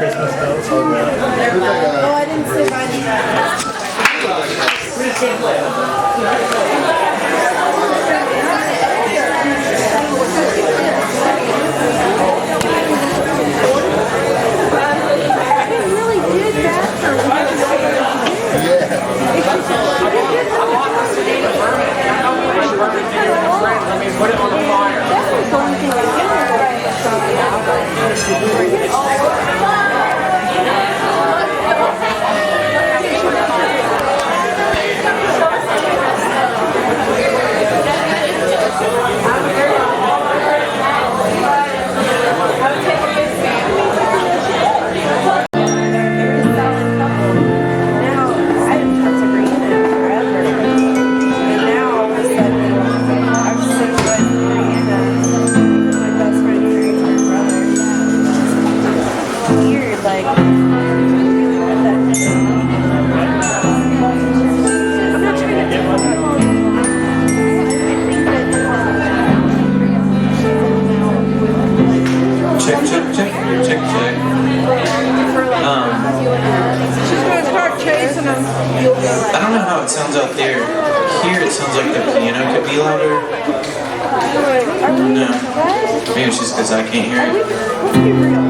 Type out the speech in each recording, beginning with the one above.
Christmas notes. Oh, I didn't say bye to that. I really did that for one. Put it on the fire. That's the only thing I I don't know how it sounds out there. Here it sounds like the piano could be louder. No. Maybe it's just because I can't hear it. Let's be real.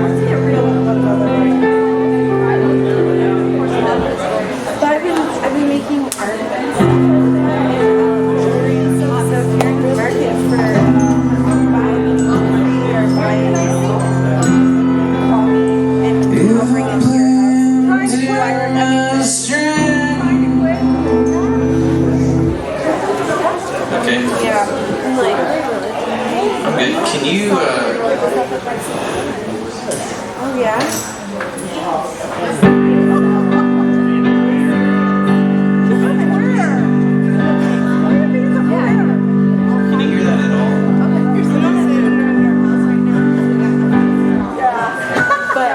Let's get real about another way. But I've been making art. So if you're in the market for buying or buying, call me and I'll bring it to your house. Okay. Yeah. I'm good. Can you, Oh, yeah? can you hear that at all? But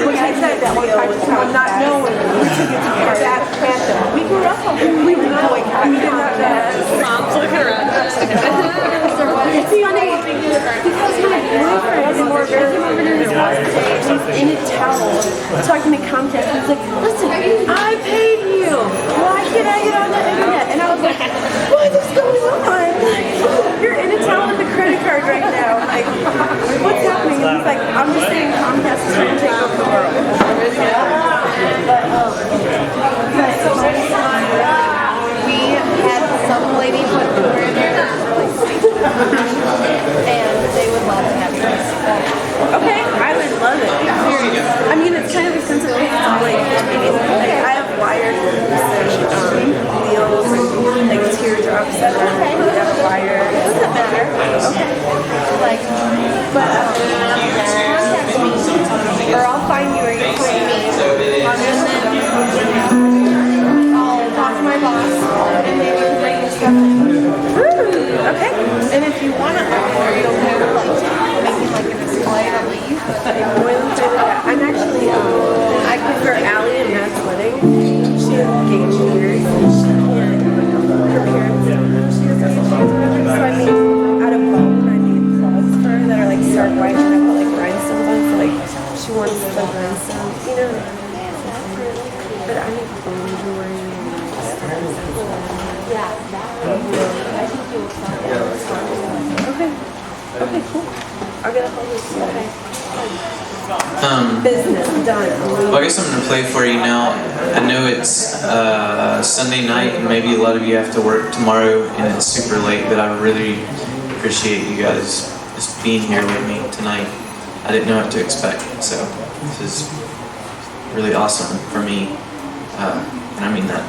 when I said that one time, not knowing, we took it to that phantom. We grew up on it. We did not dance. Mom's looking around. It's funny because my boyfriend is more very in a towel talking to Comcast. He's like, listen, I paid you. Why can't I get on the internet? And I was like, what is going on? You're in a towel with a credit card right now. Like, what's happening? And he's like, I'm just saying Comcast is going to take over the world. We had some lady put Peoria in there that was really sweet. And they would love to have yours. Okay, I would love it. I mean, it's kind of expensive. It's all like, I have wire hoops and wheels and like teardrops that are made out of wire. It doesn't matter. Okay. Like, but contact me, or I'll find you, or you find me, and then I'll talk to my boss, and maybe we can bring you stuff in. Okay. And if you want to offer, you'll do like making like a display to leave. I'm actually, I prefer Allie and Matt's wedding. She has engaged years and she can't, her parents, she doesn't so I made, out of bone, I made cloths for her that are like stark white and I put like rhinestones on, so like, she wants the rhinestones, you know? But I make bone jewelry and Yeah, I think you will find it. okay. Okay, cool. I'll get a hold of you. Okay. Business done. Well, I guess I'm going to play for you now. I know it's Sunday night and maybe a lot of you have to work tomorrow and it's super late, but I really appreciate you guys just being here with me tonight. I didn't know what to expect, so this is really awesome for me, and I mean that.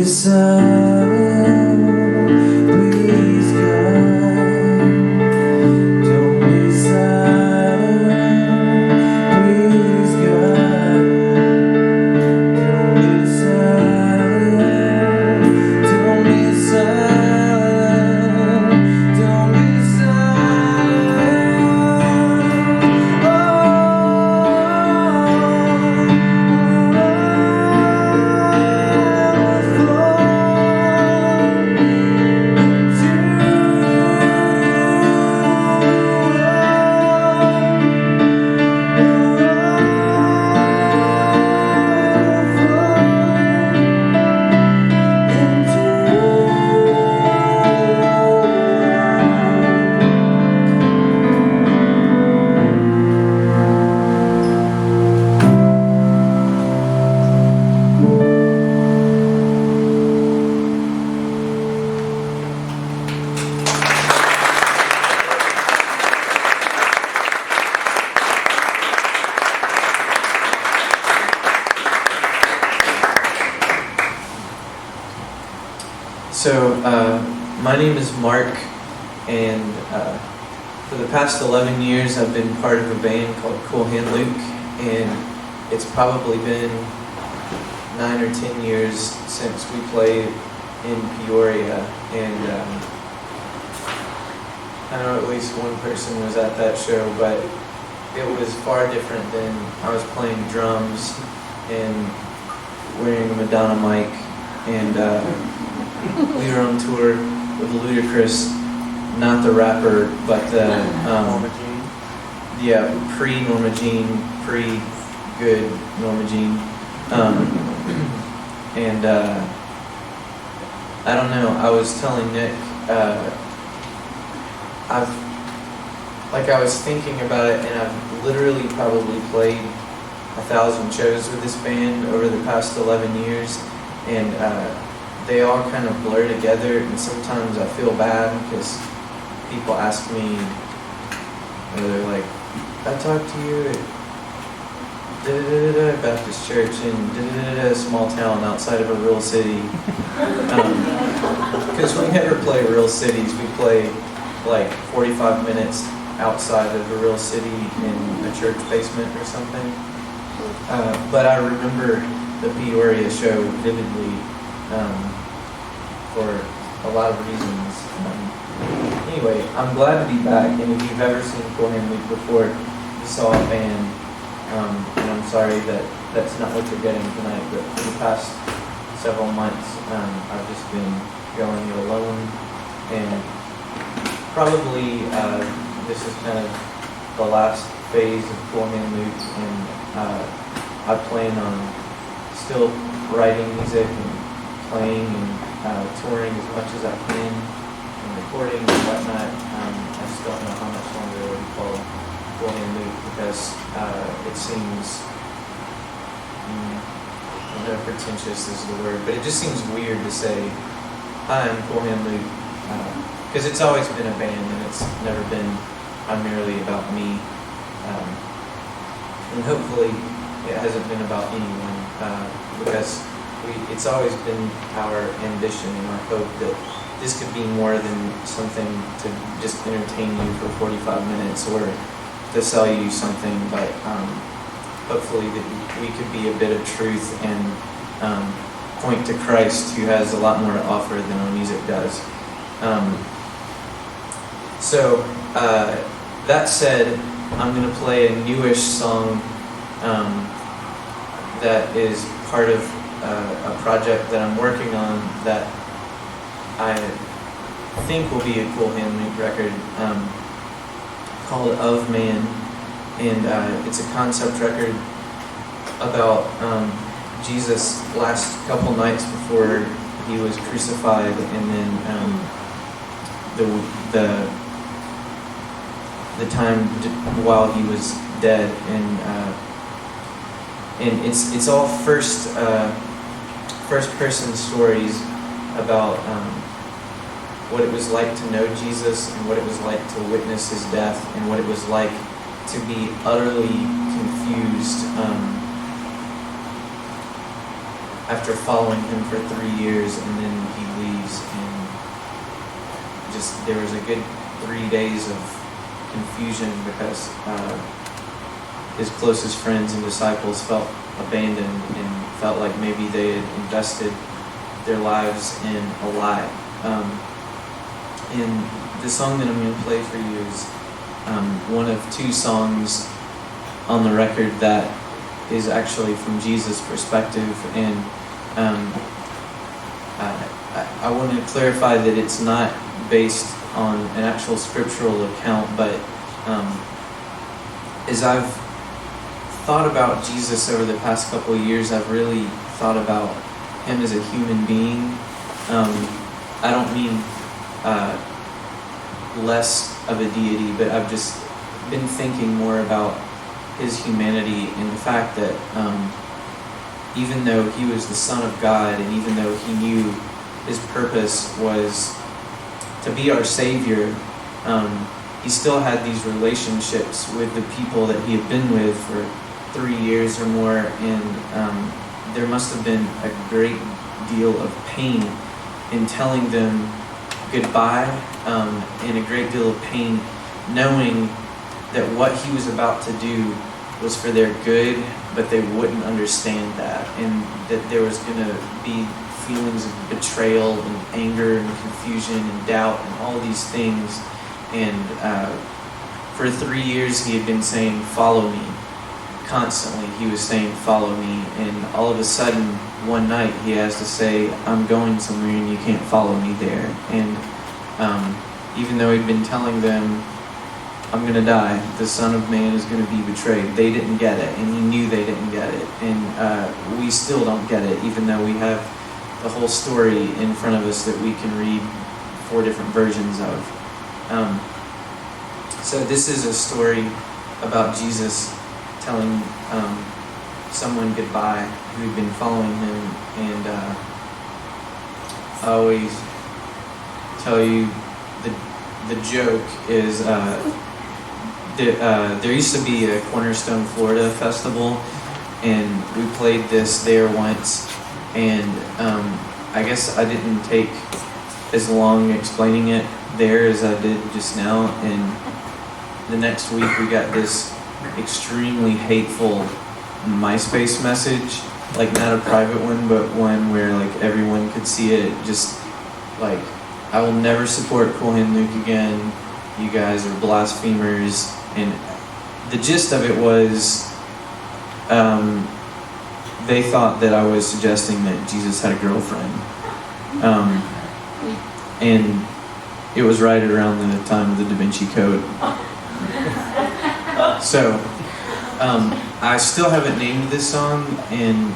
silent, please God. Don't be silent, please God. Don't be silent, don't be silent, don't be silent. So, my name is Mark, and for the past 11 years I've been part of a band called Cool Hand Luke, and it's probably been 9 or 10 years since we played in Peoria, and I know at least one person was at that show, but it was far different than I was playing drums and wearing a Madonna mic, and we were on tour with Ludacris, not the rapper, but the Norma Jean. yeah, pre-Norma Jean, pre-good Norma Jean, and I don't know. I was telling Nick, I was thinking about it, and I've literally probably played 1,000 shows with this band over the past 11 years, and they all kind of blur together, and sometimes I feel bad because people ask me, or they're like, I talked to you at da-da-da-da Baptist Church in da-da-da-da small town outside of a real city. Because we never play real cities, we play like 45 minutes outside of a real city in a church basement or something. But I remember the Peoria show vividly for a lot of reasons. Anyway, I'm glad to be back, and if you've ever seen Cool Hand Luke before, you saw a band, and I'm sorry that that's not what you're getting tonight, but for the past several months, I've just been going it alone, and probably this is kind of the last phase of Cool Hand Luke, and I plan on still writing music and playing and touring as much as I can and recording and whatnot. I just don't know how much longer it will be called Cool Hand Luke because it seems, I don't know if pretentious is the word, but it just seems weird to say, hi, I'm Cool Hand Luke, because it's always been a band and it's never been primarily about me, and hopefully it hasn't been about anyone, because it's always been our ambition and our hope that this could be more than something to just entertain you for 45 minutes or to sell you something, but hopefully that we could be a bit of truth and point to Christ, who has a lot more to offer than our music does. So that said, I'm going to play a newish song that is part of a project that I'm working on that I think will be a Cool Hand Luke record called Of Man, and it's a concept record about Jesus' last couple nights before he was crucified, and then the time while he was dead, and it's all first person stories about what it was like to know Jesus and what it was like to witness his death and what it was like to be utterly confused after following him for 3 years, and then he leaves, and just there was a good 3 days of confusion because his closest friends and disciples felt abandoned and felt like maybe they had invested their lives in a lie. And the song that I'm going to play for you is one of 2 songs on the record that is actually from Jesus' perspective, and I want to clarify that it's not based on an actual scriptural account, but as I've thought about Jesus over the past couple of years, I've really thought about him as a human being. I don't mean less of a deity, but I've just been thinking more about his humanity and the fact that even though he was the Son of God, and even though he knew his purpose was to be our Savior, he still had these relationships with the people that he had been with for 3 years or more, and there must have been a great deal of pain in telling them goodbye, and a great deal of pain knowing that what he was about to do was for their good, but they wouldn't understand that, and that there was going to be feelings of betrayal and anger and confusion and doubt and all these things. And for 3 years he had been saying, "Follow me." Constantly he was saying, "Follow me," and all of a sudden one night he has to say, "I'm going somewhere and you can't follow me there." And even though he'd been telling them, "I'm going to die, the Son of Man is going to be betrayed," they didn't get it, and he knew they didn't get it. And we still don't get it, even though we have the whole story in front of us that we can read 4 different versions of. So this is a story about Jesus telling someone goodbye who'd been following him. And I always tell you the joke is there used to be a Cornerstone, Florida festival, and we played this there once, and I guess I didn't take as long explaining it there as I did just now, and the next week we got this extremely hateful MySpace message, like not a private one, but one where like everyone could see it, just like, "I will never support Cool Hand Luke again, you guys are blasphemers." And the gist of it was they thought that I was suggesting that Jesus had a girlfriend, and it was right around the time of the Da Vinci Code. So I still haven't named this song, and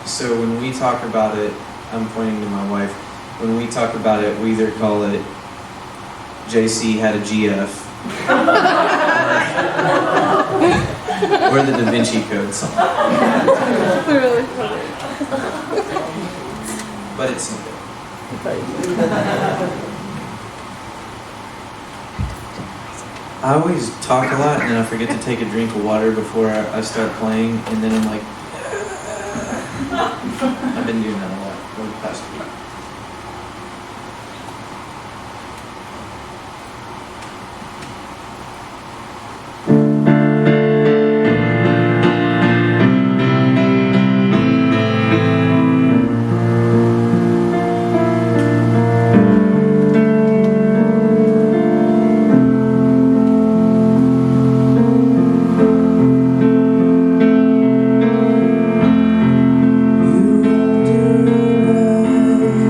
so when we talk about it, I'm pointing to my wife, when we talk about it, we either call it JC had a GF or the Da Vinci Code song. Really funny. But it's not. I always talk a lot and then I forget to take a drink of water before I start playing, and then I'm like, I've been doing that a lot over the past week. You do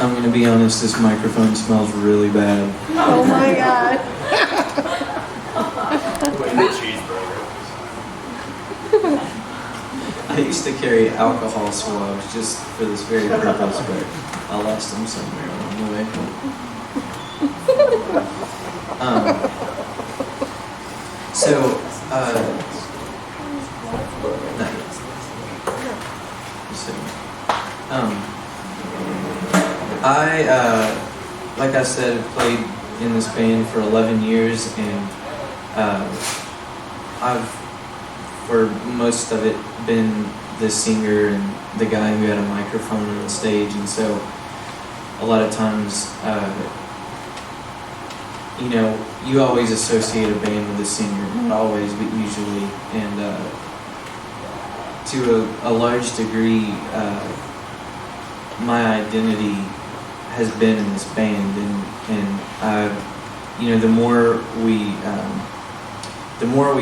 I'm gonna be honest, this microphone smells really bad. Oh my god. I used to carry alcohol swabs just for this very purpose, but I lost them somewhere along the way. So, no. Like I said, have played in this band for 11 years, and I've, for most of it, been the singer and the guy who had a microphone on stage, and so a lot of times, you know, you always associate a band with a singer, not always, but usually, and to a large degree, my identity has been in this band, and you know, the more we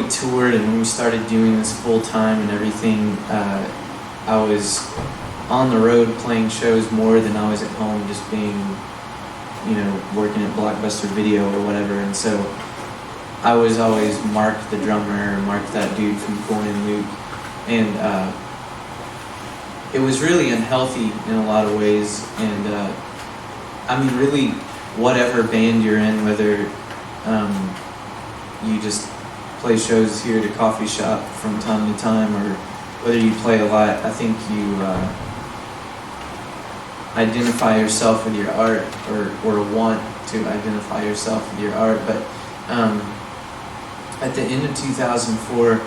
toured and when we started doing this full time and everything, I was on the road playing shows more than I was at home just being, you know, working at Blockbuster Video or whatever, and so I was always Mark the drummer, Mark that dude from Cool and Luke, and it was really unhealthy in a lot of ways, and I mean, really, whatever band you're in, whether you just play shows here at a coffee shop from time to time, or whether you play a lot, I think you identify yourself with your art, or want to identify yourself with your art. But at the end of 2004,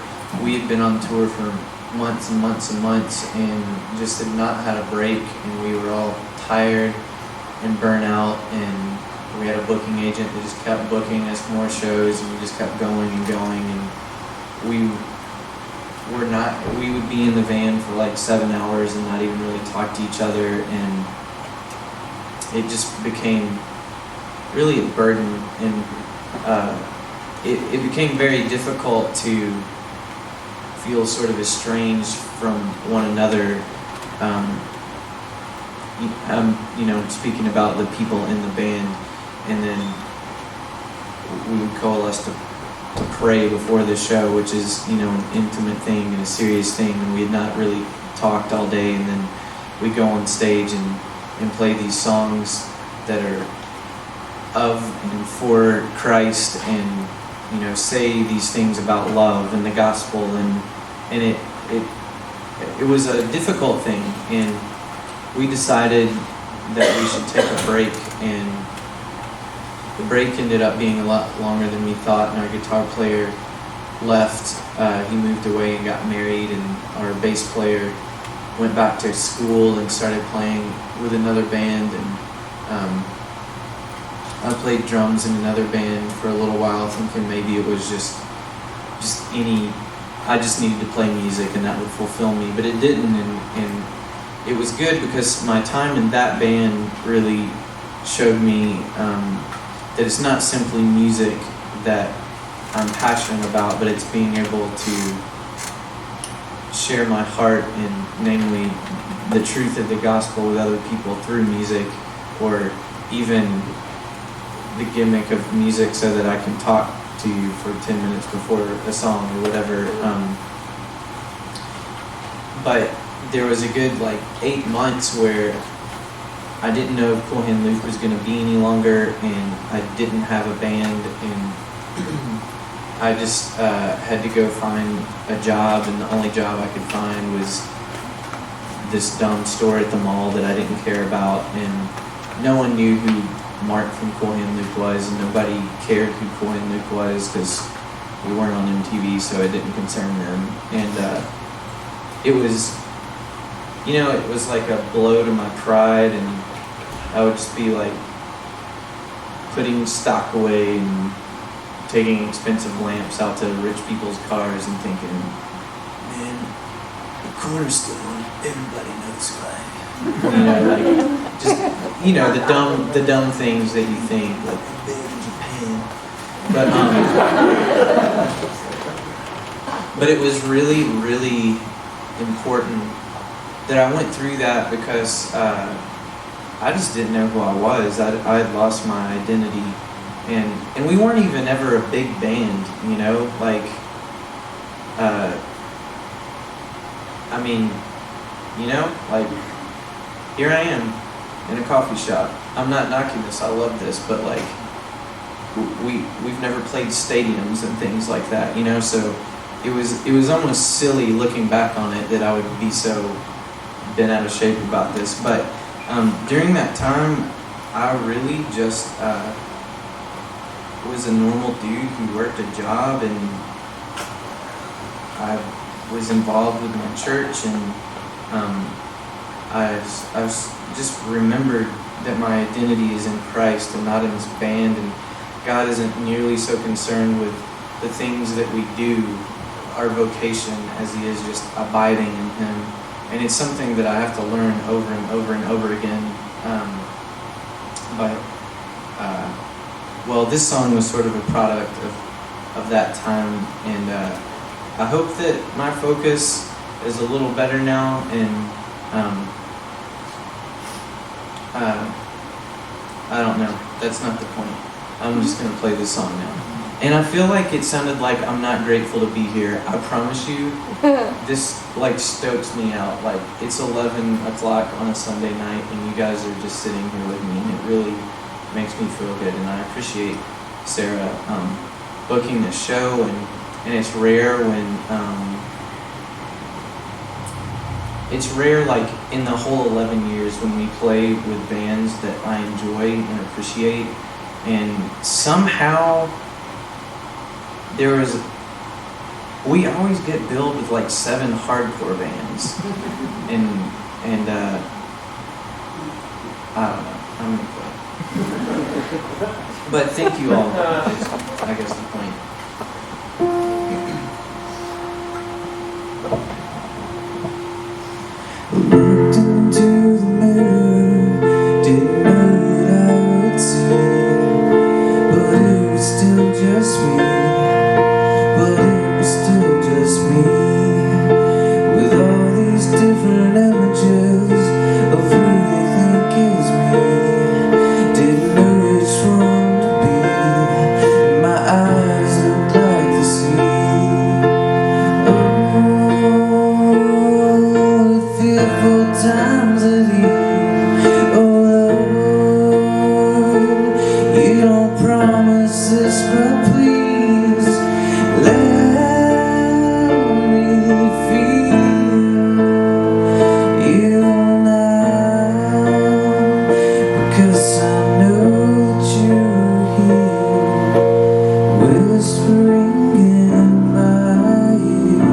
we had been on tour for months and months and months, and just had not had a break, and we were all tired and burnt out, and we had a booking agent that just kept booking us more shows, and we just kept going and going, and we would be in the van for like 7 hours and not even really talk to each other, and it just became really a burden, and it became very difficult to feel sort of estranged from one another. You know, speaking about the people in the band, and then we would coalesce to pray before the show, which is, you know, an intimate thing and a serious thing, and we had not really talked all day, and then we go on stage and play these songs that are of and for Christ, and, you know, say these things about love and the gospel, and it was a difficult thing, and we decided that we should take a break, and the break ended up being a lot longer than we thought, and our guitar player left. He moved away and got married, and our bass player went back to school and started playing with another band, and I played drums in another band for a little while, thinking maybe it was just I just needed to play music and that would fulfill me, but it didn't, and it was good because my time in that band really showed me that it's not simply music that I'm passionate about, but it's being able to share my heart in, namely, the truth of the gospel with other people through music, or even the gimmick of music so that I can talk to you for 10 minutes before a song or whatever. But there was a good 8 months where I didn't know if Cool Hand Luke was going to be any longer, and I didn't have a band, and I just had to go find a job, and the only job I could find was this dumb store at the mall that I didn't care about, and no one knew who Mark from Cool Hand Luke was, and nobody cared who Cool Hand Luke was because we weren't on MTV, so it didn't concern them, and it was, you know, it was like a blow to my pride, and I would just be putting stock away and taking expensive lamps out to rich people's cars and thinking, man, the corner's still on, everybody knows why. You know, just, you know, the dumb things that you think, the big in Japan. But it was really, really important that I went through that, because I I just didn't know who I was. I had lost my identity, and we weren't even ever a big band, you know, like, I mean, you know, like, here I am in a coffee shop. I'm not knocking this, I love this, but like, we've never played stadiums and things like that, you know, so it was almost silly looking back on it that I would be so bent out of shape about this. But during that time, I really just was a normal dude who worked a job, and I was involved with my church, and I was just remembered that my identity is in Christ and not in this band, and God isn't nearly so concerned with the things that we do, our vocation, as He is just abiding in Him. And it's something that I have to learn over and over and over again. Well, this song was sort of a product of that time, and I hope that my focus is a little better now, and I don't know, that's not the point. I'm just going to play this song now. And I feel like it sounded like I'm not grateful to be here. I promise you, this like stokes me out. Like, it's 11 o'clock on a Sunday night, and you guys are just sitting here with me, and it really makes me feel good. And I appreciate Sarah booking this show, and it's rare when it's rare, like, in the whole 11 years when we play with bands that I enjoy and appreciate, and somehow we always get billed with like 7 hardcore bands, and I don't know, I'm gonna quit. But thank you all, is, I guess, the point. Looked into the mirror, didn't know what I would see, but it was still just me. But it was still just me, with all these different images of who they think is me. Didn't know which one to be, and my eyes looked like the sea. Oh, the fearful times of you. Oh Lord, you don't promise this, but please let me feel you now, because I know that you're here, whispering in my ear.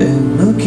And look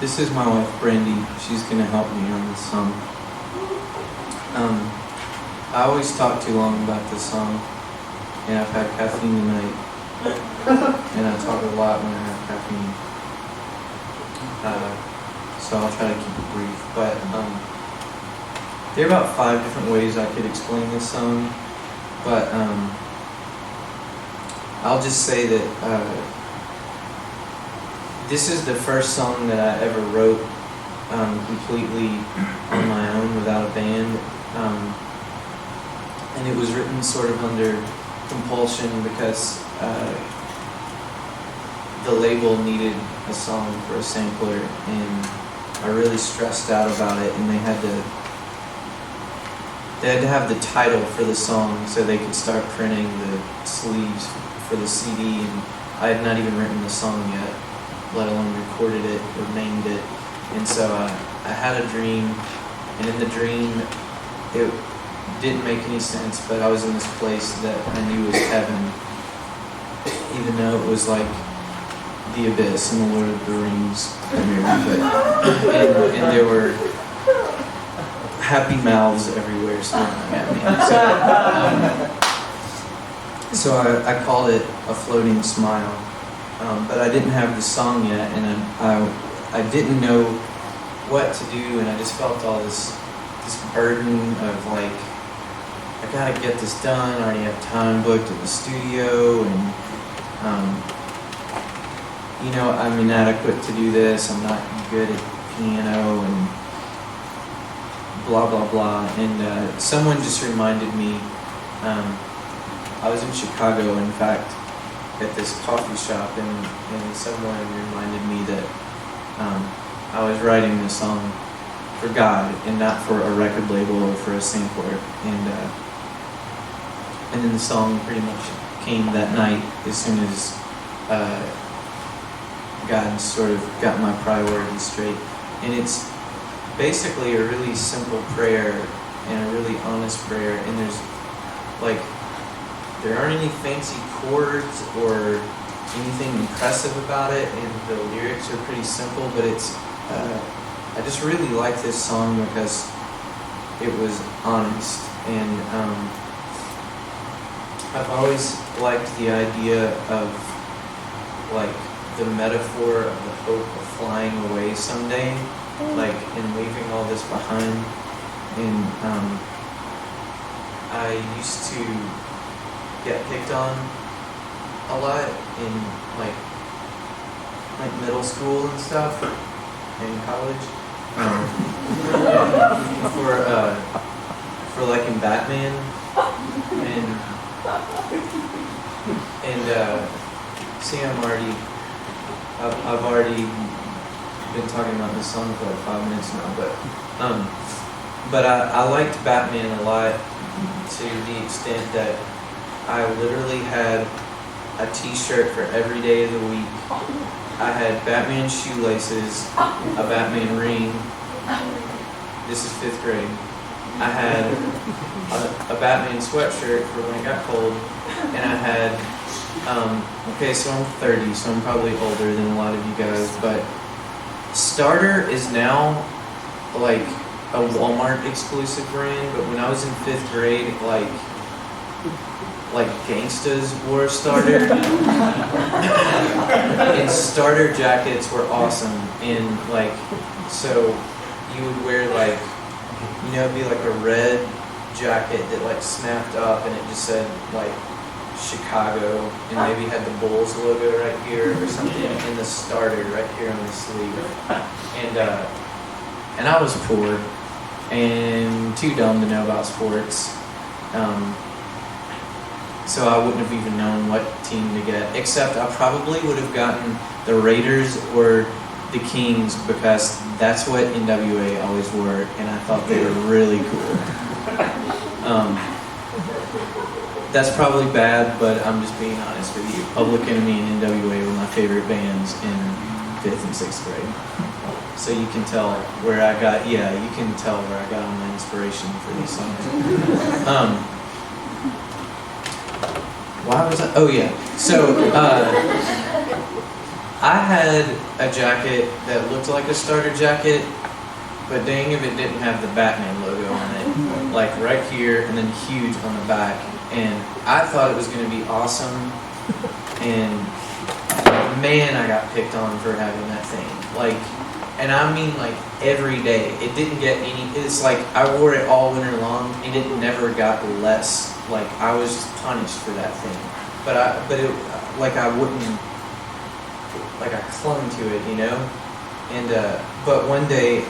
This is my wife, Brandi. She's going to help me on this song. I always talk too long about this song, and I've had caffeine tonight, and I talk a lot when I have caffeine. So I'll try to keep it brief. But there are about 5 different ways I could explain this song, but I'll just say that this is the first song that I ever wrote completely on my own without a band. And it was written sort of under compulsion because the label needed a song for a sampler, and I really stressed out about it, and they had to have the title for the song so they could start printing the sleeves for the CD, and I had not even written the song yet, let alone recorded it or named it. And so I had a dream, and in the dream it didn't make any sense, but I was in this place that I knew was heaven, even though it was like the abyss in the Lord of the Rings movie. And there were happy mouths everywhere smiling at me. So I called it a floating smile. But I didn't have the song yet, and I didn't know what to do, and I just felt all this burden of like, I gotta get this done. I already have time booked at the studio, and I'm inadequate to do this. I'm not good at piano, and blah blah blah. And someone just reminded me. I was in Chicago, in fact, at this coffee shop, and someone reminded me that I was writing this song for God and not for a record label or for a sampler. And then the song pretty much came that night as soon as God sort of got my priorities straight. And it's basically a really simple prayer and a really honest prayer, and there aren't any fancy chords or anything impressive about it, and the lyrics are pretty simple, but I just really like this song because it was honest, and I've always liked the idea of like the metaphor of the hope of flying away someday, like, and leaving all this behind. And I used to get picked on a lot in like middle school and stuff, in college, for liking Batman, and see, I've already been talking about this song for like 5 minutes now, but I liked Batman a lot, to the extent that I literally had a t-shirt for every day of the week. I had Batman shoelaces, a Batman ring. This is 5th grade. I had a Batman sweatshirt for when it got cold, and I had, okay, so I'm 30, so I'm probably older than a lot of you guys, but Starter is now like a Walmart exclusive brand, but when I was in 5th grade, like gangstas wore Starter. And Starter jackets were awesome, and like, so you would wear like, it'd be like a red jacket that like snapped up, and it just said like Chicago, and maybe had the Bulls logo right here or something, and the Starter right here on the sleeve. And I was poor and too dumb to know about sports. So I wouldn't have even known what team to get, except I probably would have gotten the Raiders or the Kings, because that's what NWA always wore, and I thought they were really cool. That's probably bad, but I'm just being honest with you. Public Enemy and NWA were my favorite bands in 5th and 6th grade. So you can tell where I got, all my inspiration for these songs. Why was I? Oh yeah. So I had a jacket that looked like a starter jacket, but dang if it didn't have the Batman logo on it. Like right here and then huge on the back. And I thought it was going to be awesome. And man, I got picked on for having that thing. Like, and I mean like every day. It didn't get any, it's like I wore it all winter long and it never got less. Like I was punished for that thing. But I wouldn't, like I clung to it, you know? And, but one day